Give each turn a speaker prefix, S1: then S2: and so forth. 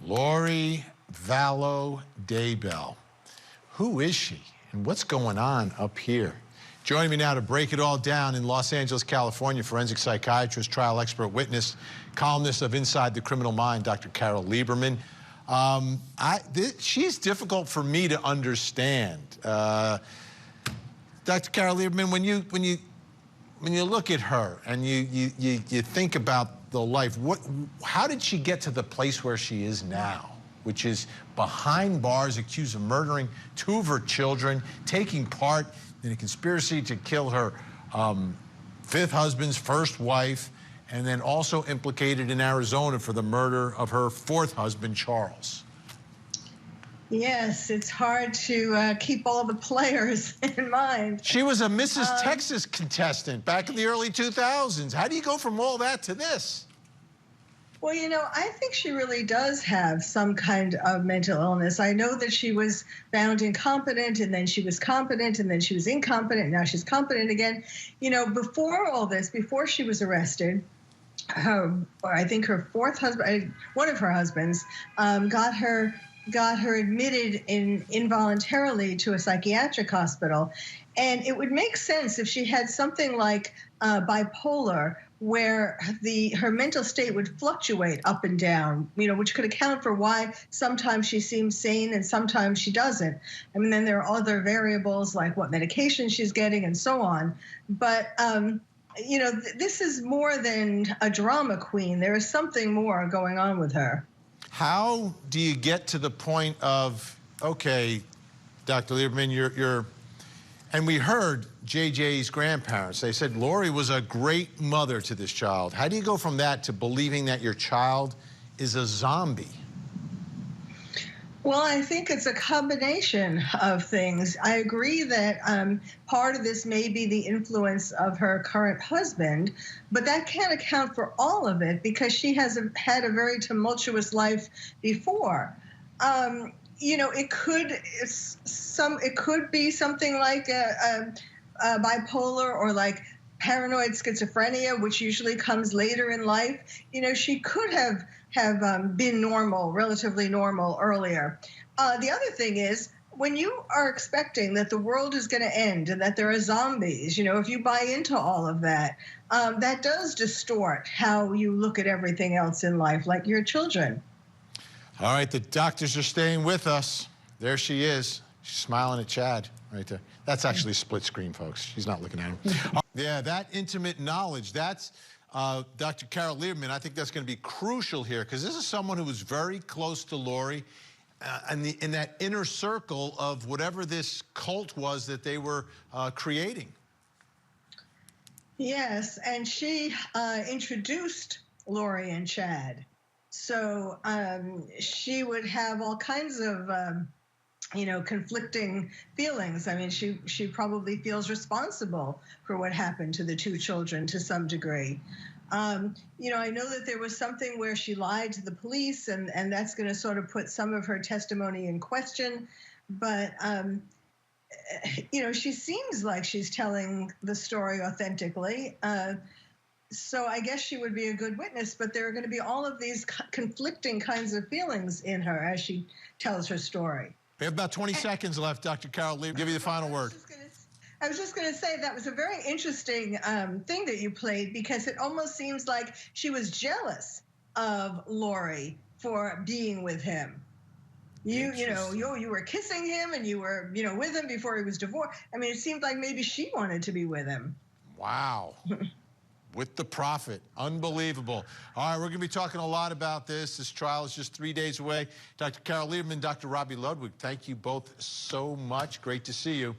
S1: Lori Vallow Daybell. Who is she and what's going on up here? Joining me now to break it all down in Los Angeles, California, forensic psychiatrist, trial expert witness, columnist of Inside the Criminal Mind, Dr. Carole Lieberman. She's difficult for me to understand. Dr. Carole Lieberman, when you look at her and you think about the life, how did she get to the place where she is now, which is behind bars, accused of murdering two of her children, taking part in a conspiracy to kill her fifth husband's first wife, and then also implicated in Arizona for the murder of her fourth husband, Charles?
S2: Yes, it's hard to keep all the players in mind.
S1: She was a Mrs. Texas contestant back in the early 2000s. How do you go from all that to this?
S2: Well, you know, I think she really does have some kind of mental illness. I know that she was found incompetent, and then she was competent, and then she was incompetent, and now she's competent again. You know, before all this, before she was arrested, I think her fourth husband, one of her husbands, got her admitted involuntarily to a psychiatric hospital. And it would make sense if she had something like bipolar, where her mental state would fluctuate up and down, you know, which could account for why sometimes she seems sane and sometimes she doesn't. I mean, then there are other variables like what medication she's getting and so on. But, you know, this is more than a drama queen. There is something more going on with her.
S1: How do you get to the point of, okay, Dr. Lieberman, and we heard JJ's grandparents, they said Lori was a great mother to this child. How do you go from that to believing that your child is a zombie?
S2: Well, I think it's a combination of things. I agree that part of this may be the influence of her current husband, but that can't account for all of it because she has had a very tumultuous life before. You know, it could be something like a bipolar or like paranoid schizophrenia, which usually comes later in life. You know, she could have been normal, relatively normal earlier. The other thing is, when you are expecting that the world is going to end and that there are zombies, you know, if you buy into all of that, that does distort how you look at everything else in life, like your children.
S1: All right, the doctors are staying with us. There she is. She's smiling at Chad right there. That's actually split screen, folks. She's not looking at him. Yeah, that intimate knowledge, that's Dr. Carole Lieberman. I think that's going to be crucial here because this is someone who was very close to Lori in that inner circle of whatever this cult was that they were creating.
S2: Yes, and she introduced Lori and Chad. So she would have all kinds of, you know, conflicting feelings. I mean, she probably feels responsible for what happened to the two children to some degree. You know, I know that there was something where she lied to the police, and that's going to sort of put some of her testimony in question. But, you know, she seems like she's telling the story authentically. So I guess she would be a good witness, but there are going to be all of these conflicting kinds of feelings in her as she tells her story.
S1: We have about 20 seconds left, Dr. Carole Lieberman. Give you the final word.
S2: I was just going to say that was a very interesting thing that you played because it almost seems like she was jealous of Lori for being with him. You know, you were kissing him and you were, you know, with him before he was divorced. I mean, it seemed like maybe she wanted to be with him.
S1: Wow. With the prophet. Unbelievable. All right, we're going to be talking a lot about this. This trial is just 3 days away. Dr. Carole Lieberman, Dr. Robbie Ludwig, thank you both so much. Great to see you.